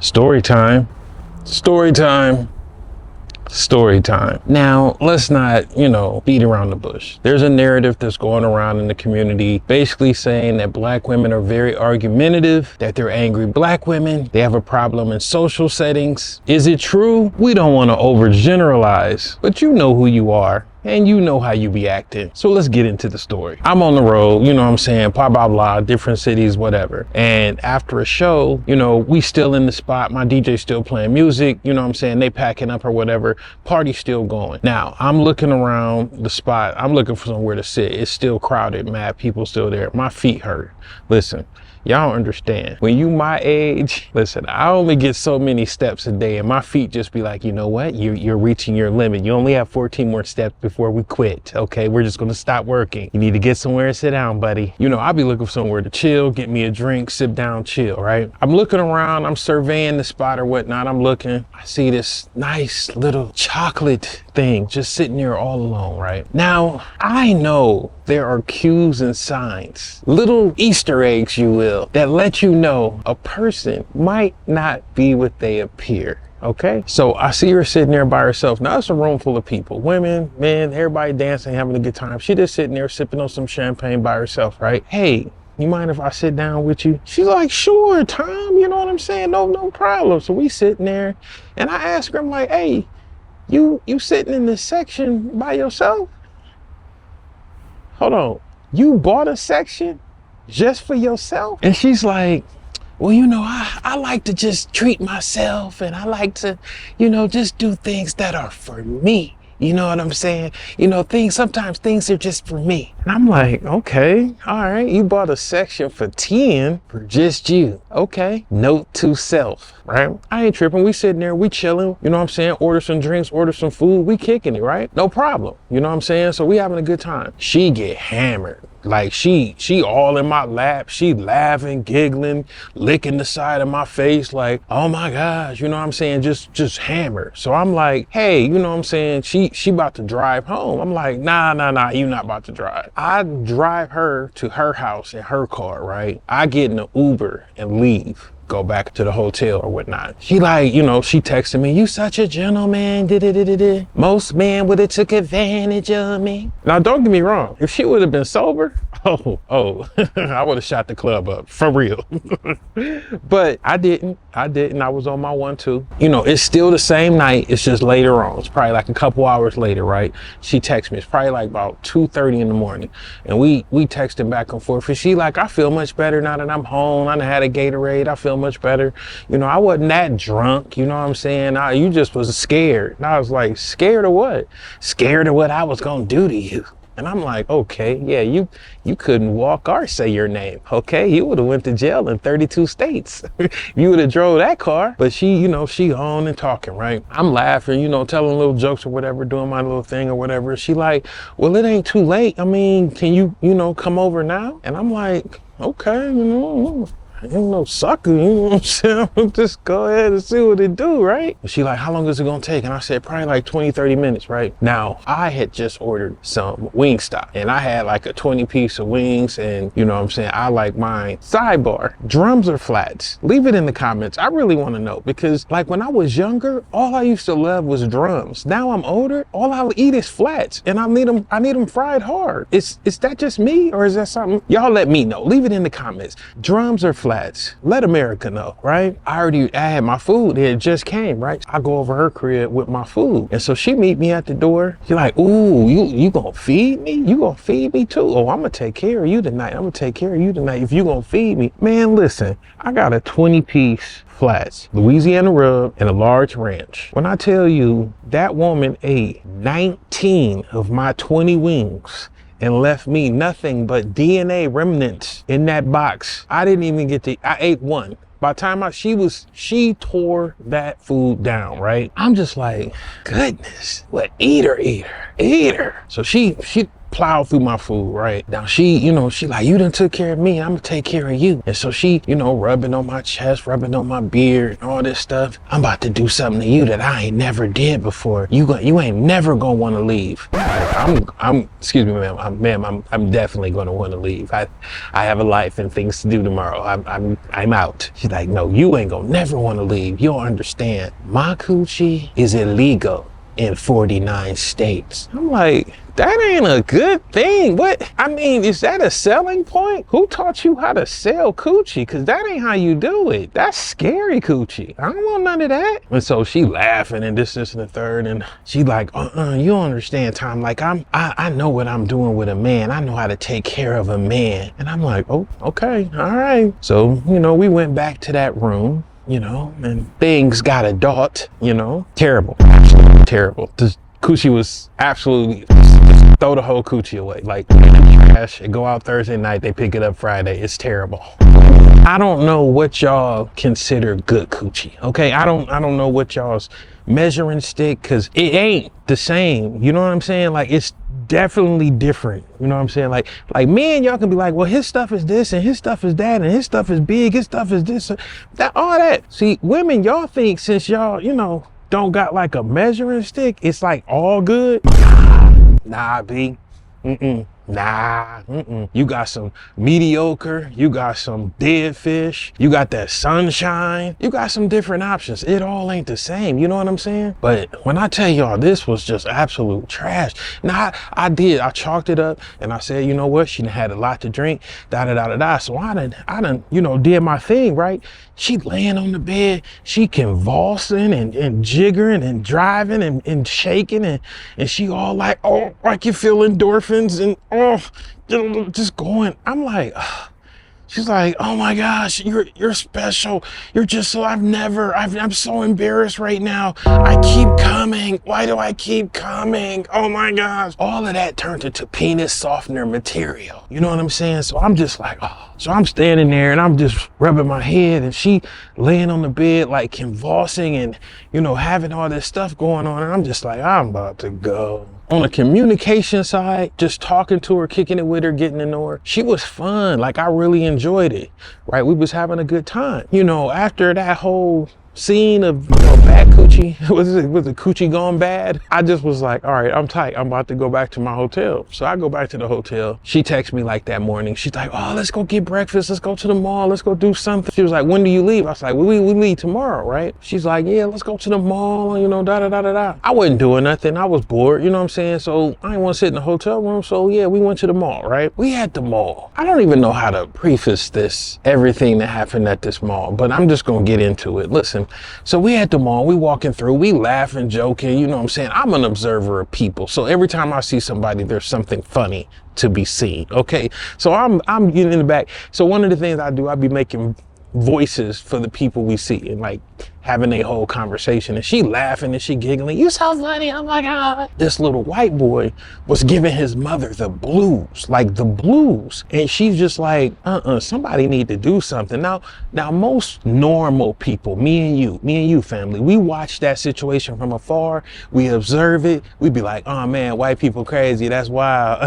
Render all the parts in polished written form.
Story time. Story time. Story time. Now, let's not, beat around the bush. There's a narrative that's going around in the community basically saying that black women are very argumentative, that they're angry black women, they have a problem in social settings. Is it true? We don't want to overgeneralize, but you know who you are. And you know how you be acting. So let's get into the story. I'm on the road, blah, blah, blah, different cities, whatever. And after a show, we still in the spot. My DJ's still playing music, they packing up or whatever. Party's still going. Now, I'm looking around the spot. I'm looking for somewhere to sit. It's still crowded, mad people still there. My feet hurt. Listen. Y'all don't understand. When you my age, listen, I only get so many steps a day and my feet just be like, you know what? You're reaching your limit. You only have 14 more steps before we quit. Okay, we're just gonna stop working. You need to get somewhere and sit down, buddy. I'll be looking for somewhere to chill, get me a drink, sit down, chill, right? I'm looking around, I'm surveying the spot or whatnot. I'm looking, I see this nice little chocolate thing just sitting there all alone, right? Now, I know there are cues and signs, little Easter eggs, you will, that let you know a person might not be what they appear. Okay, so I see her sitting there by herself. Now it's a room full of people, women, men, everybody dancing, having a good time. She just sitting there sipping on some champagne by herself, right? Hey, you mind if I sit down with you? She's like, sure, Tom, you know what I'm saying? No problem. So we sitting there and I ask her, I'm like, hey, you sitting in this section by yourself? Hold on, you bought a section just for yourself? And she's like, well, I like to just treat myself and I like to, just do things that are for me. You know what I'm saying? Sometimes things are just for me. And I'm like, okay, all right. You bought a section for 10 for just you. Okay. Note to self, right? I ain't tripping. We sitting there, we chilling, order some drinks, order some food. We kicking it, right? No problem. So we having a good time. She get hammered. Like she all in my lap, she laughing, giggling, licking the side of my face like, oh my gosh, just hammered. So I'm like, hey, she about to drive home. I'm like, nah, you not about to drive. I drive her to her house in her car, right? I get in an Uber and leave. Go back to the hotel or whatnot. She like, she texted me, you such a gentleman, most men would have took advantage of me. Now, don't get me wrong. If she would have been sober, I would have shot the club up, for real. But I didn't. I was on my 1-2. It's still the same night. It's just later on. It's probably like a couple hours later, right? She texted me. It's probably like about 2:30 in the morning. And we texted back and forth. And she like, I feel much better now that I'm home. I done had a Gatorade. I feel much better. I wasn't that drunk. You know what I'm saying? You just was scared. And I was like, scared of what? Scared of what I was going to do to you. And I'm like, okay, yeah, you couldn't walk or say your name, okay? You would have went to jail in 32 states. You would have drove that car. But she on and talking, right? I'm laughing, telling little jokes or whatever, doing my little thing or whatever. She like, well, it ain't too late. I mean, can you, come over now? And I'm like, okay, I ain't no sucker, you know what I'm saying? Just go ahead and see what it do, right? And she like, how long is it gonna take? And I said, probably like 20-30 minutes, right? Now, I had just ordered some Wingstop and I had like a 20-piece of wings and I like mine. Sidebar, drums or flats? Leave it in the comments. I really wanna know because like when I was younger, all I used to love was drums. Now I'm older, all I'll eat is flats and I need them fried hard. Is that just me or is that something? Y'all let me know. Leave it in the comments. Drums or flats? Let America know, right? I had my food. It just came, right? I go over her crib with my food. And so she meet me at the door. She's like, ooh, you gonna feed me? You gonna feed me too? Oh, I'm gonna take care of you tonight. I'm gonna take care of you tonight if you gonna feed me. Man, listen, I got a 20-piece flats, Louisiana rub, and a large ranch. When I tell you that woman ate 19 of my 20 wings, and left me nothing but DNA remnants in that box. I didn't even I ate one. By the time she tore that food down, right? I'm just like, goodness, what, eat her. So she plow through my food, right? Now she, you know, she like, you done took care of me, I'm gonna take care of you. And so she, you know, rubbing on my chest, rubbing on my beard, and all this stuff. I'm about to do something to you that I ain't never did before. You ain't never gonna want to leave. Excuse me, ma'am. I'm definitely gonna want to leave. I have a life and things to do tomorrow. I'm out. She's like, no, you ain't gonna never want to leave. You don't understand. My coochie is illegal in 49 states. I'm like, that ain't a good thing. What? I mean, is that a selling point? Who taught you how to sell coochie? Cause that ain't how you do it. That's scary coochie. I don't want none of that. And so she laughing and this, and the third. And she like, you don't understand, Tom. Like I know what I'm doing with a man. I know how to take care of a man. And I'm like, oh, okay, all right. So, you know, we went back to that room, you know, and things got adult, you know, terrible, absolutely terrible. The coochie was absolutely, just throw the whole coochie away. Like trash, it go out Thursday night, they pick it up Friday. It's terrible. I don't know what y'all consider good coochie. Okay, I don't know what y'all's measuring stick, cause it ain't the same. You know what I'm saying? Like it's definitely different. You know what I'm saying? Like me and y'all can be like, well, his stuff is this and his stuff is that and his stuff is big, his stuff is this, that, all that. See, women, y'all think since y'all, you know, don't got like a measuring stick, it's like all good. Nah, B. Nah, you got some mediocre, you got some dead fish, you got that sunshine, you got some different options. It all ain't the same, you know what I'm saying? But when I tell y'all, this was just absolute trash. Now, I chalked it up and I said, you know what? She done had a lot to drink, da-da-da-da-da. So I done, you know, did my thing, right? She laying on the bed, she convulsing and jiggering and driving and shaking and she all like, oh, I can feel endorphins and just going. I'm like, she's like, oh my gosh, you're special. You're just so, I'm so embarrassed right now. I keep coming. Why do I keep coming? Oh my gosh. All of that turned into penis softener material. You know what I'm saying? So I'm just like, oh. So I'm standing there and I'm just rubbing my head and she laying on the bed like convulsing and, you know, having all this stuff going on. And I'm just like, I'm about to go. On the communication side, just talking to her, kicking it with her, getting to know her, she was fun. Like I really enjoyed it, right? We was having a good time. You know, after that whole scene of, you know, bad coochie, was the coochie gone bad? I just was like, all right, I'm tight. I'm about to go back to my hotel. So I go back to the hotel. She texted me like that morning. She's like, oh, let's go get breakfast. Let's go to the mall. Let's go do something. She was like, when do you leave? I was like, we leave tomorrow, right? She's like, yeah, let's go to the mall, you know, da-da-da-da-da. I wasn't doing nothing. I was bored, you know what I'm saying? So I didn't want to sit in the hotel room. So yeah, we went to the mall, right? We at the mall. I don't even know how to preface this, everything that happened at this mall, but I'm just going to get into it. Listen, so we at the mall, we walking through, we laughing, joking, you know what I'm saying? I'm an observer of people. So every time I see somebody, there's something funny to be seen, okay? So I'm getting in the back. So one of the things I do, I be making voices for the people we see and like having a whole conversation, and she laughing and she giggling, you so funny, oh my God. This little white boy was giving his mother the blues, like the blues. And she's just like, somebody need to do something. Now most normal people, me and you family, we watch that situation from afar, we observe it, we be like, oh man, white people crazy, that's wild.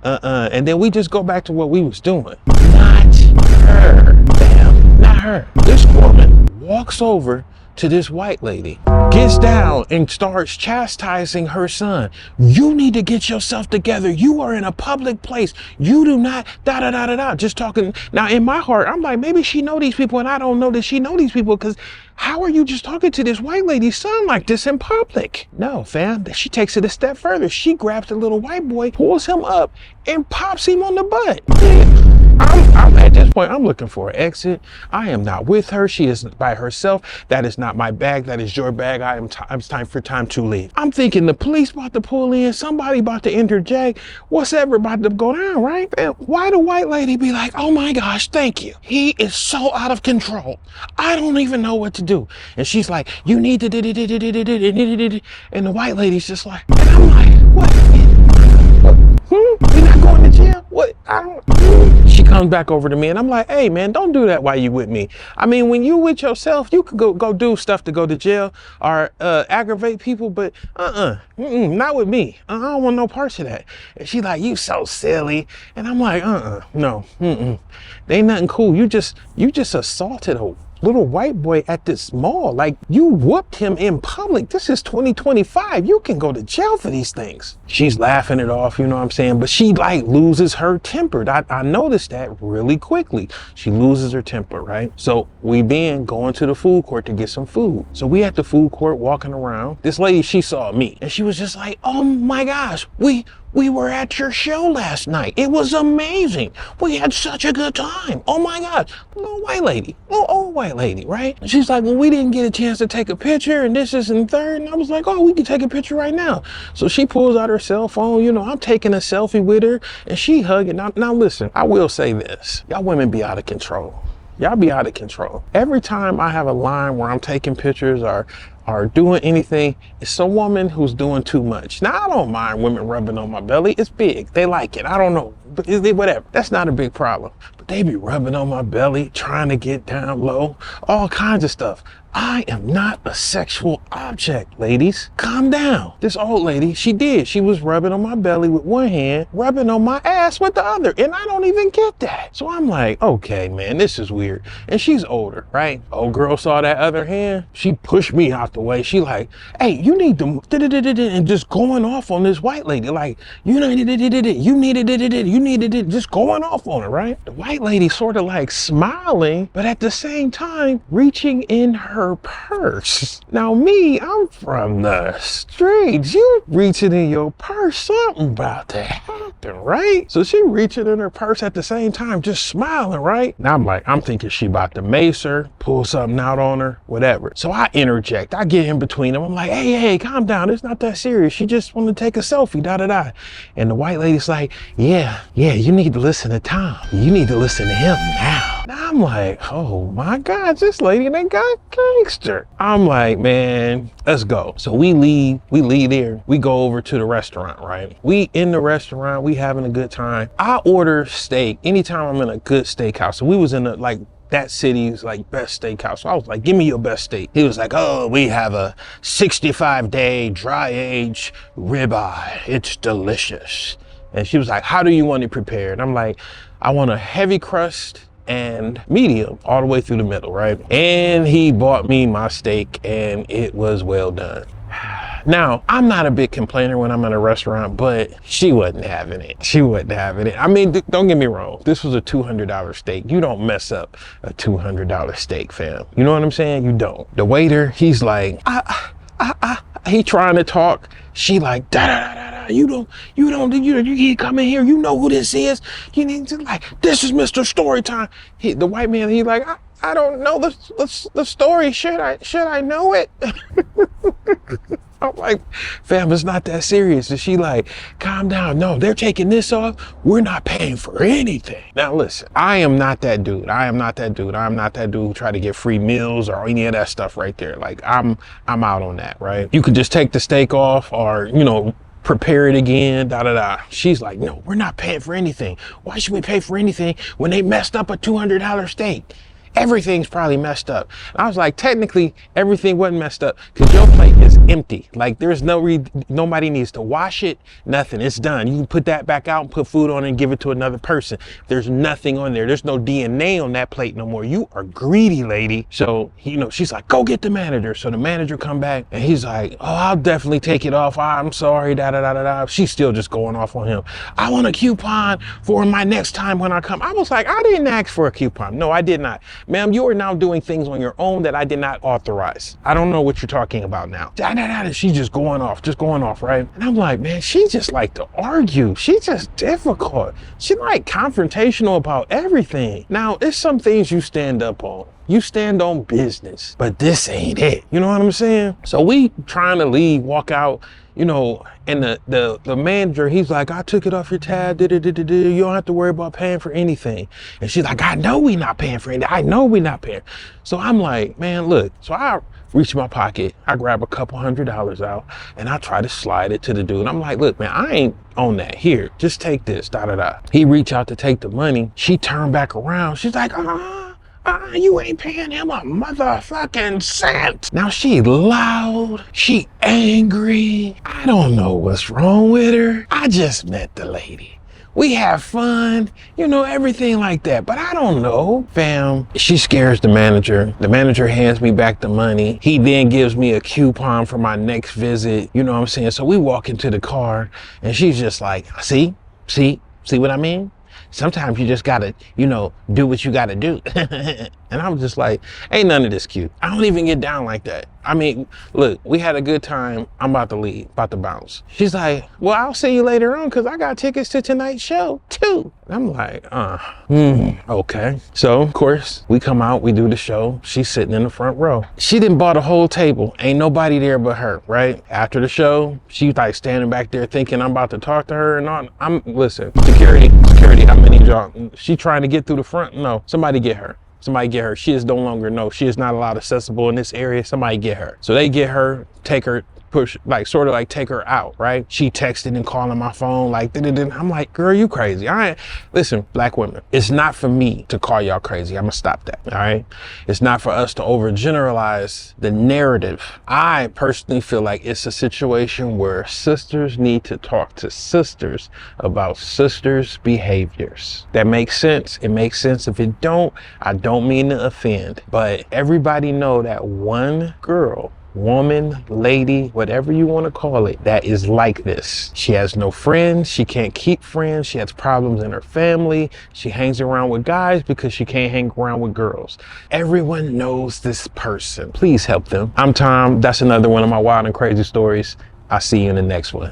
And then we just go back to what we was doing. Not her, damn, not her. This woman walks over to this white lady, gets down and starts chastising her son. You need to get yourself together. You are in a public place. You do not, da-da-da-da-da, just talking. Now in my heart, I'm like, maybe she know these people and I don't know that she know these people, because how are you just talking to this white lady's son like this in public? No, fam, she takes it a step further. She grabs the little white boy, pulls him up and pops him on the butt. I'm at this point, I'm looking for an exit. I am not with her. She is by herself. That is not my bag. That is your bag. It's time to leave. I'm thinking the police about to pull in. Somebody about to interject. What's ever about to go down, right? And why the white lady be like, oh my gosh, thank you. He is so out of control. I don't even know what to do. And she's like, you need to, and the white lady's just like, and I'm like, what? We're not going to jail? what? I don't. She comes back over to me and I'm like, hey man, don't do that while you with me. I mean, when you with yourself, you could go do stuff to go to jail or aggravate people, but not with me. I don't want no parts of that. And she like, you so silly. And I'm like, no, they ain't nothing cool. You just assaulted a little white boy at this mall. Like, you whooped him in public. This is 2025. You can go to jail for these things. She's laughing it off, you know what I'm saying? But she like loses her temper. I noticed that really quickly. She loses her temper, right? So we then going to the food court to get some food. So we at the food court walking around. This lady, she saw me and she was just like, oh my gosh, we were at your show last night. It was amazing. We had such a good time. Oh my God. Little white lady, little old white lady, right? And she's like, well, we didn't get a chance to take a picture and this is and third. And I was like, oh, we can take a picture right now. So she pulls out her cell phone. You know, I'm taking a selfie with her and she hugging. Now listen, I will say this. Y'all women be out of control. Y'all be out of control. Every time I have a line where I'm taking pictures or doing anything, it's some woman who's doing too much. Now, I don't mind women rubbing on my belly. It's big. They like it. I don't know. But whatever. That's not a big problem. But they be rubbing on my belly, trying to get down low, all kinds of stuff. I am not a sexual object, ladies. Calm down. This old lady, she was rubbing on my belly with one hand, rubbing on my ass with the other, and I don't even get that. So I'm like, okay, man, this is weird. And she's older, right? Old girl saw that other hand. She pushed me out the way. She like, hey, you need to, and just going off on this white lady. Like, you needed just going off on her, right? The white lady sort of like smiling, but at the same time, reaching in her purse. Now me, I'm from the streets. You reaching in your purse, something about to happen, right? So she reaching in her purse at the same time, just smiling, right? Now I'm thinking she about to mace her, pull something out on her, whatever. So I interject, I get in between them. I'm like, hey, calm down. It's not that serious. She just want to take a selfie, da. And the white lady's like, yeah, you need to listen to Tom. You need to listen to him now. Now I'm like, oh my God, this lady, they got gangster. I'm like, man, let's go. So we leave there. We go over to the restaurant, right? We in the restaurant, we having a good time. I order steak anytime I'm in a good steakhouse. So we was in that city's like best steakhouse. So I was like, give me your best steak. He was like, oh, we have a 65-day dry aged ribeye. It's delicious. And she was like, how do you want it prepared? I'm like, I want a heavy crust and medium all the way through the middle, right? And he bought me my steak and it was well done. Now, I'm not a big complainer when I'm in a restaurant, but she wasn't having it. She wasn't having it. I mean, don't get me wrong. This was a $200 steak. You don't mess up a $200 steak, fam. You know what I'm saying? You don't. The waiter, he's like, he trying to talk. She like, da. You keep coming here. You know who this is. You need to like, this is Mr. Storytime. The white man, he like, I don't know the story. Should I know it? I'm like, fam, it's not that serious. And she like, calm down. No, they're taking this off. We're not paying for anything. Now listen, I am not that dude. I'm not that dude who try to get free meals or any of that stuff right there. Like I'm out on that, right? You could just take the steak off or, prepare it again, da. She's like, no, we're not paying for anything. Why should we pay for anything when they messed up a $200 steak? Everything's probably messed up. And I was like, technically, everything wasn't messed up because your plate is empty. Like there's nobody needs to wash it, nothing. It's done. You can put that back out and put food on it and give it to another person. There's nothing on there. There's no DNA on that plate no more. You are greedy, lady. So, she's like, go get the manager. So the manager come back and he's like, oh, I'll definitely take it off. I'm sorry, da. She's still just going off on him. I want a coupon for my next time when I come. I was like, I didn't ask for a coupon. No, I did not. Ma'am, you are now doing things on your own that I did not authorize. I don't know what you're talking about now. She's just going off, right? And I'm like, man, she just like to argue. She's just difficult. She like confrontational about everything. Now, it's some things you stand up on. You stand on business, but this ain't it. You know what I'm saying? So we trying to leave, walk out, you know, and the manager, he's like, I took it off your tab, you don't have to worry about paying for anything. And she's like, I know we not paying for anything. I know we not paying. So I'm like, man, look. So I reach my pocket, I grab a couple $100 out, and I try to slide it to the dude. I'm like, look, man, I ain't on that. Here, just take this, da-da-da. He reach out to take the money. She turned back around. She's like, you ain't paying him a motherfucking cent. Now she loud, she angry. I don't know what's wrong with her. I just met the lady. We have fun, you know, everything like that. But I don't know, fam. She scares the manager. The manager hands me back the money. He then gives me a coupon for my next visit. You know what I'm saying? So we walk into the car and she's just like, see what I mean? Sometimes you just gotta, you know, do what you gotta do. And I'm just like, ain't none of this cute. I don't even get down like that. I mean, look, we had a good time. I'm about to leave, about to bounce. She's like, well, I'll see you later on because I got tickets to tonight's show too. And I'm like, okay. So of course we come out, we do the show. She's sitting in the front row. She didn't bought a whole table. Ain't nobody there but her, right? After the show, she's like standing back there thinking I'm about to talk to her and all. Listen, security, how many y'all? She trying to get through the front? No, somebody get her. Somebody get her. She is no longer, no, she is not allowed accessible in this area. Somebody get her. So they get her, take her, push, like sort of like take her out, right? She texted and calling my phone like, I'm like, girl, you crazy. All right. Listen, black women, it's not for me to call y'all crazy. I'm gonna stop that. All right. It's not for us to overgeneralize the narrative. I personally feel like it's a situation where sisters need to talk to sisters about sisters' behaviors. That makes sense. It makes sense. If it don't, I don't mean to offend, but everybody know that one girl, woman, lady, whatever you want to call it, that is like this. She has no friends. She can't keep friends. She has problems in her family. She hangs around with guys because she can't hang around with girls. Everyone knows this person. Please help them. I'm Tom. That's another one of my wild and crazy stories. I'll see you in the next one.